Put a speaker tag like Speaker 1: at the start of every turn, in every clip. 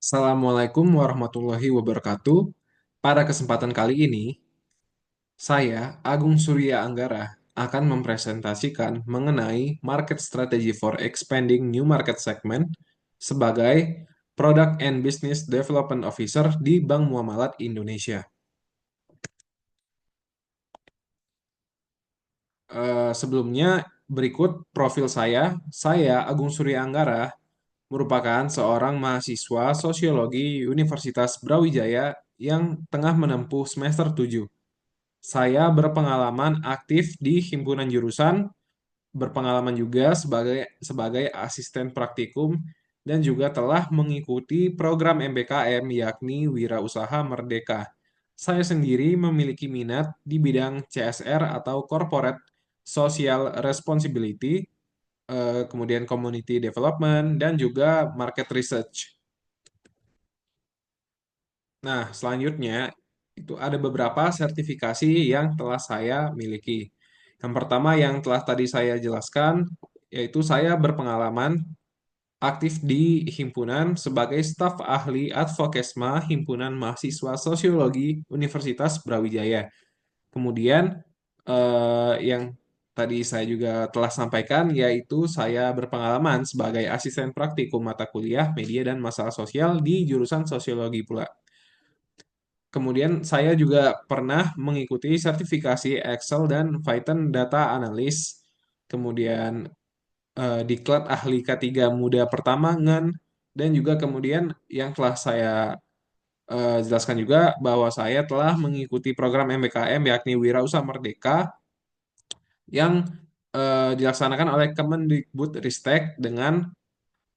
Speaker 1: Assalamualaikum warahmatullahi wabarakatuh. Pada kesempatan kali ini, saya, Agung Surya Anggara, akan mempresentasikan mengenai market strategy for expanding new market segment sebagai Product and Business Development Officer di Bank Muamalat Indonesia. Sebelumnya, berikut profil saya. Saya, Agung Surya Anggara, merupakan seorang mahasiswa sosiologi Universitas Brawijaya yang tengah menempuh semester 7. Saya berpengalaman aktif di himpunan jurusan, berpengalaman juga sebagai asisten praktikum, dan juga telah mengikuti program MBKM yakni Wirausaha Merdeka. Saya sendiri memiliki minat di bidang CSR atau Corporate Social Responsibility, kemudian Community Development, dan juga Market Research. Nah, selanjutnya itu ada beberapa sertifikasi yang telah saya miliki. Yang pertama yang telah tadi saya jelaskan, yaitu saya berpengalaman aktif di himpunan sebagai staf ahli Advokesma Himpunan Mahasiswa Sosiologi Universitas Brawijaya. Kemudian yang tadi saya juga telah sampaikan, yaitu saya berpengalaman sebagai asisten praktikum mata kuliah Media dan Masalah Sosial di jurusan Sosiologi pula. Kemudian saya juga pernah mengikuti sertifikasi Excel dan Python Data Analyst. Kemudian diklat ahli K3 Muda Pertambangan, dan juga kemudian yang telah saya jelaskan juga bahwa saya telah mengikuti program MBKM yakni Wirausaha Merdeka yang dilaksanakan oleh Kemendikbudristek dengan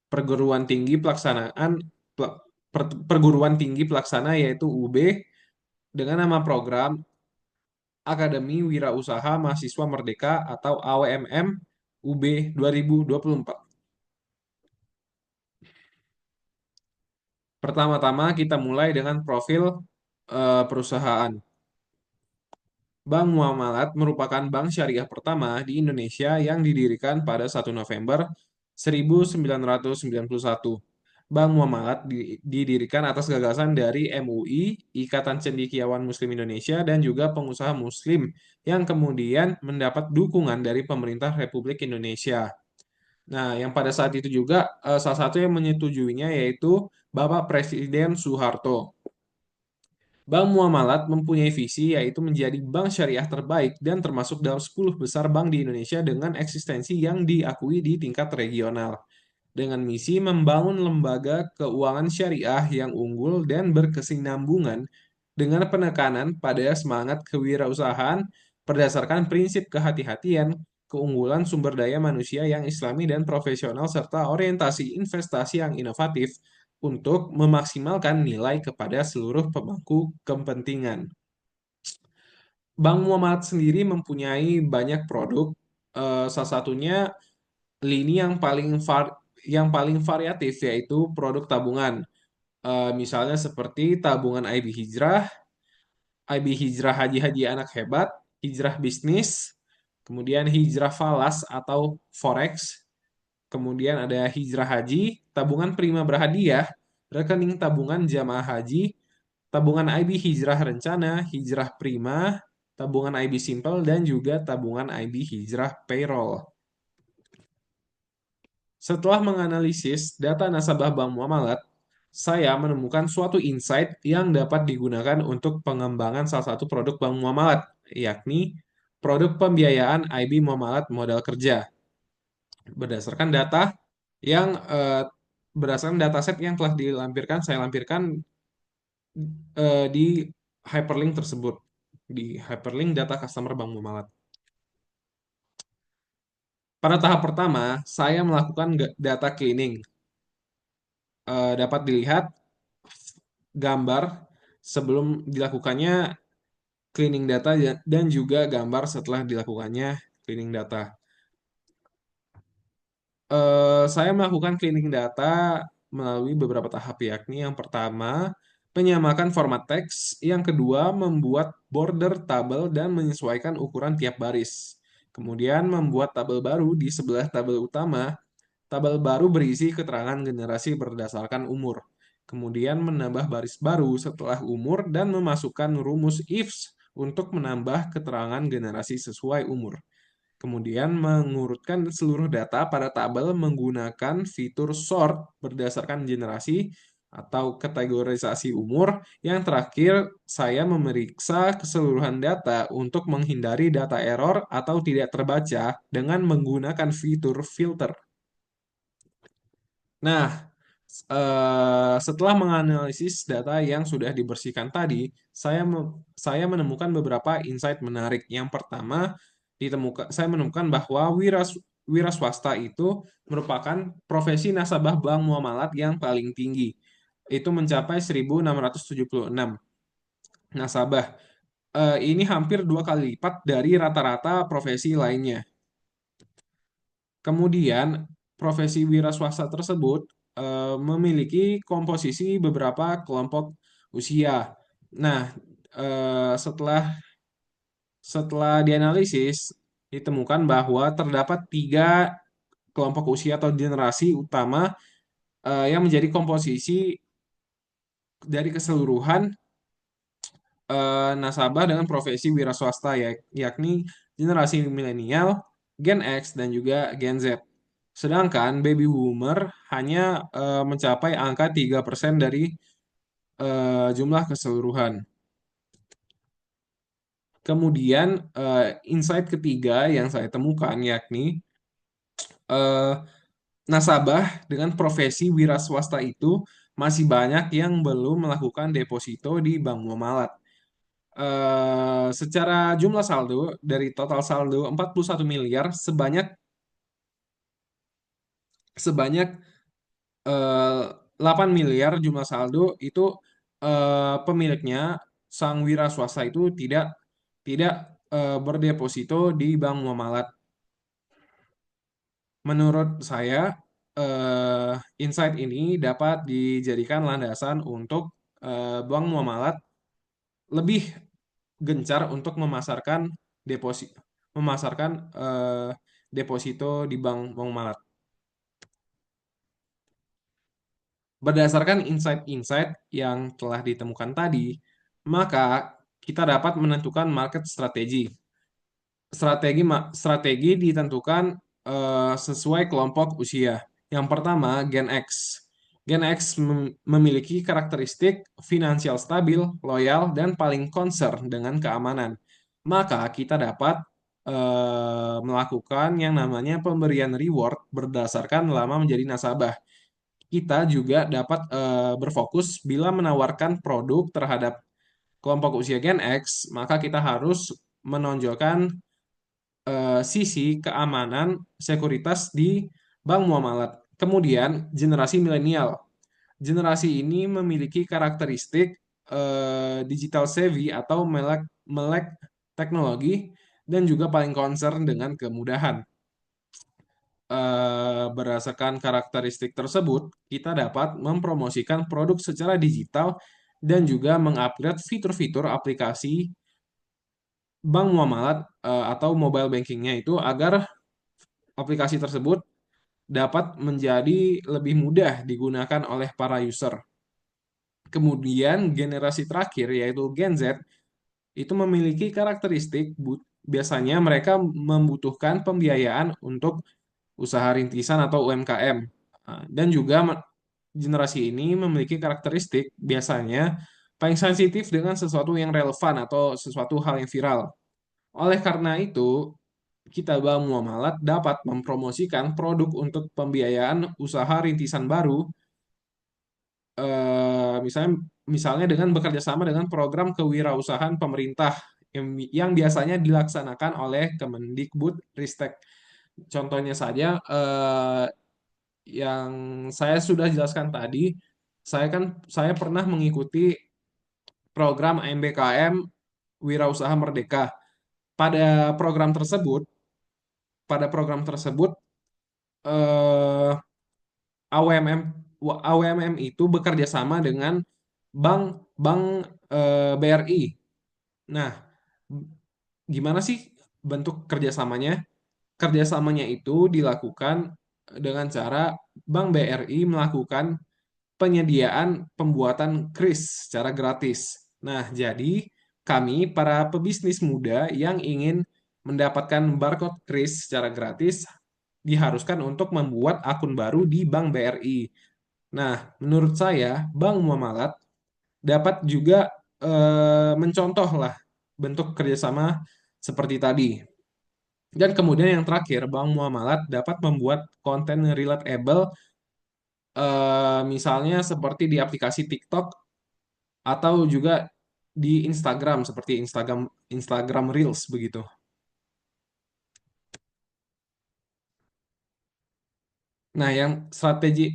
Speaker 1: perguruan tinggi pelaksanaan perguruan tinggi pelaksana yaitu UB dengan nama program Akademi Wirausaha Mahasiswa Merdeka atau AWMM UB 2024. Pertama-tama kita mulai dengan profil perusahaan. Bank Muamalat merupakan bank syariah pertama di Indonesia yang didirikan pada 1 November 1991. Bank Muamalat didirikan atas gagasan dari MUI, Ikatan Cendekiawan Muslim Indonesia, dan juga pengusaha Muslim yang kemudian mendapat dukungan dari pemerintah Republik Indonesia. Nah, yang pada saat itu juga salah satu yang menyetujuinya yaitu Bapak Presiden Soeharto. Bank Muamalat mempunyai visi yaitu menjadi bank syariah terbaik dan termasuk dalam 10 besar bank di Indonesia dengan eksistensi yang diakui di tingkat regional. Dengan misi membangun lembaga keuangan syariah yang unggul dan berkesinambungan dengan penekanan pada semangat kewirausahaan berdasarkan prinsip kehati-hatian, keunggulan sumber daya manusia yang islami dan profesional, serta orientasi investasi yang inovatif untuk memaksimalkan nilai kepada seluruh pemangku kepentingan. Bank Muamalat sendiri mempunyai banyak produk, salah satunya lini yang paling variatif yaitu produk tabungan. Misalnya seperti tabungan IB Hijrah, IB Hijrah Haji-Haji Anak Hebat, Hijrah Bisnis, kemudian Hijrah Falas atau Forex, kemudian ada Hijrah Haji, tabungan Prima Berhadiah, rekening tabungan jamaah haji, tabungan IB Hijrah Rencana, Hijrah Prima, tabungan IB Simple, dan juga tabungan IB Hijrah Payroll. Setelah menganalisis data nasabah Bank Muamalat, saya menemukan suatu insight yang dapat digunakan untuk pengembangan salah satu produk Bank Muamalat, yakni produk pembiayaan IB Muamalat Modal Kerja. Berdasarkan data yang berdasarkan dataset yang telah saya lampirkan di hyperlink tersebut, di hyperlink data customer Bank Muamalat. Pada tahap pertama, saya melakukan data cleaning. Dapat dilihat gambar sebelum dilakukannya cleaning data dan juga gambar setelah dilakukannya cleaning data. Saya melakukan cleaning data melalui beberapa tahap, yakni yang pertama menyamakan format teks, yang kedua membuat border tabel dan menyesuaikan ukuran tiap baris. Kemudian membuat tabel baru di sebelah tabel utama. Tabel baru berisi keterangan generasi berdasarkan umur. kemudian menambah baris baru setelah umur, dan memasukkan rumus ifs untuk menambah keterangan generasi sesuai umur. Kemudian mengurutkan seluruh data pada tabel menggunakan fitur sort berdasarkan generasi atau kategorisasi umur. Yang terakhir, saya memeriksa keseluruhan data untuk menghindari data error atau tidak terbaca dengan menggunakan fitur filter. Nah, setelah menganalisis data yang sudah dibersihkan tadi, saya menemukan beberapa insight menarik. Yang pertama, saya menemukan bahwa wira swasta itu merupakan profesi nasabah bank muamalat yang paling tinggi. Itu mencapai 1.676 nasabah. Ini hampir 2 kali lipat dari rata-rata profesi lainnya. Kemudian, profesi wira swasta tersebut memiliki komposisi beberapa kelompok usia. Nah, setelah setelah dianalisis, ditemukan bahwa terdapat 3 kelompok usia atau generasi utama yang menjadi komposisi dari keseluruhan nasabah dengan profesi wira swasta, yakni generasi milenial, Gen X, dan juga Gen Z. Sedangkan baby boomer hanya mencapai angka 3% dari jumlah keseluruhan. Kemudian insight ketiga yang saya temukan yakni eh, nasabah dengan profesi wira swasta itu masih banyak yang belum melakukan deposito di bank muamalat. Secara jumlah saldo dari total saldo 41 miliar, sebanyak 8 miliar jumlah saldo itu pemiliknya sang wira swasta itu tidak tidak berdeposito di bank muamalat. Menurut saya, insight ini dapat dijadikan landasan untuk bank muamalat lebih gencar untuk memasarkan deposito di bank muamalat. Berdasarkan insight-insight yang telah ditemukan tadi, maka kita dapat menentukan market strategi. Strategi ditentukan sesuai kelompok usia. Yang pertama, Gen X. Gen X memiliki karakteristik finansial stabil, loyal, dan paling concern dengan keamanan. Maka kita dapat melakukan yang namanya pemberian reward berdasarkan lama menjadi nasabah. Kita juga dapat berfokus bila menawarkan produk terhadap kelompok usia Gen X, maka kita harus menonjolkan sisi keamanan sekuritas di bank muamalat. Kemudian, generasi milenial. Generasi ini memiliki karakteristik digital savvy atau melek melek teknologi dan juga paling concern dengan kemudahan. Berdasarkan karakteristik tersebut, kita dapat mempromosikan produk secara digital dan juga mengupgrade fitur-fitur aplikasi bank muamalat atau mobile bankingnya itu agar aplikasi tersebut dapat menjadi lebih mudah digunakan oleh para user. Kemudian generasi terakhir yaitu Gen Z itu memiliki karakteristik biasanya mereka membutuhkan pembiayaan untuk usaha rintisan atau UMKM. Dan juga generasi ini memiliki karakteristik biasanya paling sensitif dengan sesuatu yang relevan atau sesuatu hal yang viral. Oleh karena itu, kita bank muamalat dapat mempromosikan produk untuk pembiayaan usaha rintisan baru, misalnya misalnya dengan bekerja sama dengan program kewirausahaan pemerintah yang biasanya dilaksanakan oleh Kemendikbud-Ristek. Contohnya saja yang saya sudah jelaskan tadi, saya pernah mengikuti program MBKM Wirausaha Merdeka. Pada program tersebut, pada program tersebut eh, AWMM AWMM itu bekerja sama dengan bank bank BRI. Nah, gimana sih bentuk kerjasamanya? Kerjasamanya itu dilakukan dengan cara Bank BRI melakukan penyediaan pembuatan kris secara gratis. Nah, jadi kami para pebisnis muda yang ingin mendapatkan barcode kris secara gratis diharuskan untuk membuat akun baru di Bank BRI. Nah, menurut saya Bank Muamalat dapat juga mencontoh lah bentuk kerjasama seperti tadi. Dan kemudian yang terakhir, Bank Muamalat dapat membuat konten relatable, misalnya seperti di aplikasi TikTok atau juga di Instagram seperti Instagram Reels begitu. Nah, yang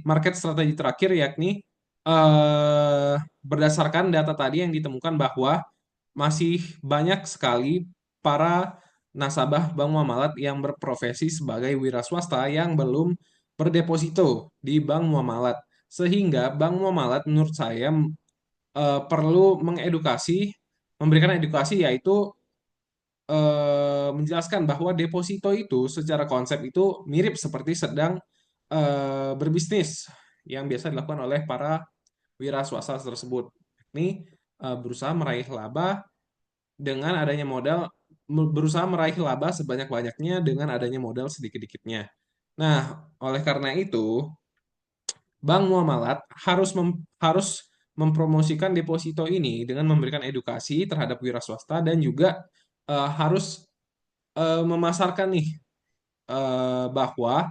Speaker 1: market strategi terakhir yakni eh, berdasarkan data tadi yang ditemukan bahwa masih banyak sekali para nasabah bank muamalat yang berprofesi sebagai wira swasta yang belum berdeposito di bank muamalat. Sehingga bank muamalat menurut saya perlu memberikan edukasi yaitu menjelaskan bahwa deposito itu secara konsep itu mirip seperti sedang berbisnis yang biasa dilakukan oleh para wira swasta tersebut. Ini berusaha meraih laba dengan adanya modal, berusaha meraih laba sebanyak-banyaknya dengan adanya modal sedikit-dikitnya. Nah, oleh karena itu, Bank Muamalat harus mempromosikan deposito ini dengan memberikan edukasi terhadap wira swasta dan juga harus memasarkan nih bahwa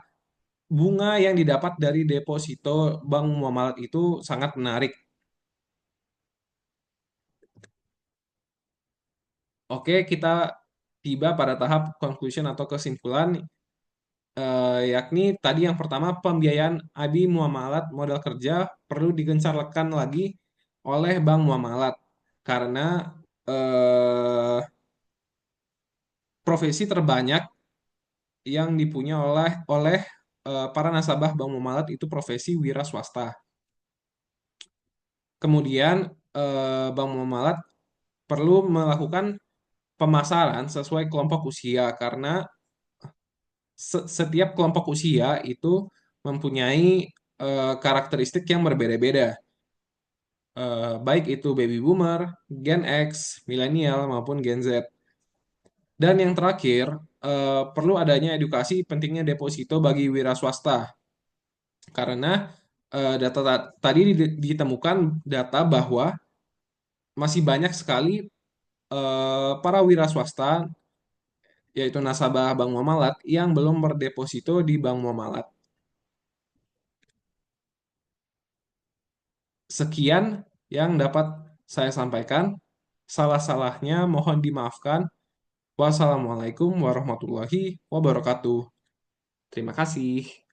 Speaker 1: bunga yang didapat dari deposito Bank Muamalat itu sangat menarik. Oke, kita tiba pada tahap conclusion atau kesimpulan, yakni tadi yang pertama pembiayaan ABI Muamalat modal kerja perlu digencarkan lagi oleh Bank Muamalat karena eh, profesi terbanyak yang dipunya oleh para nasabah Bank Muamalat itu profesi wira swasta. Kemudian Bank Muamalat perlu melakukan pemasaran sesuai kelompok usia karena setiap kelompok usia itu mempunyai karakteristik yang berbeda-beda. Baik itu baby boomer, Gen X, milenial maupun Gen Z. Dan yang terakhir, perlu adanya edukasi pentingnya deposito bagi wira swasta karena tadi ditemukan data bahwa masih banyak sekali para wira swasta yaitu nasabah Bank Muamalat yang belum berdeposito di Bank Muamalat. Sekian yang dapat saya sampaikan. Salah-salahnya mohon dimaafkan. Wassalamualaikum warahmatullahi wabarakatuh. Terima kasih.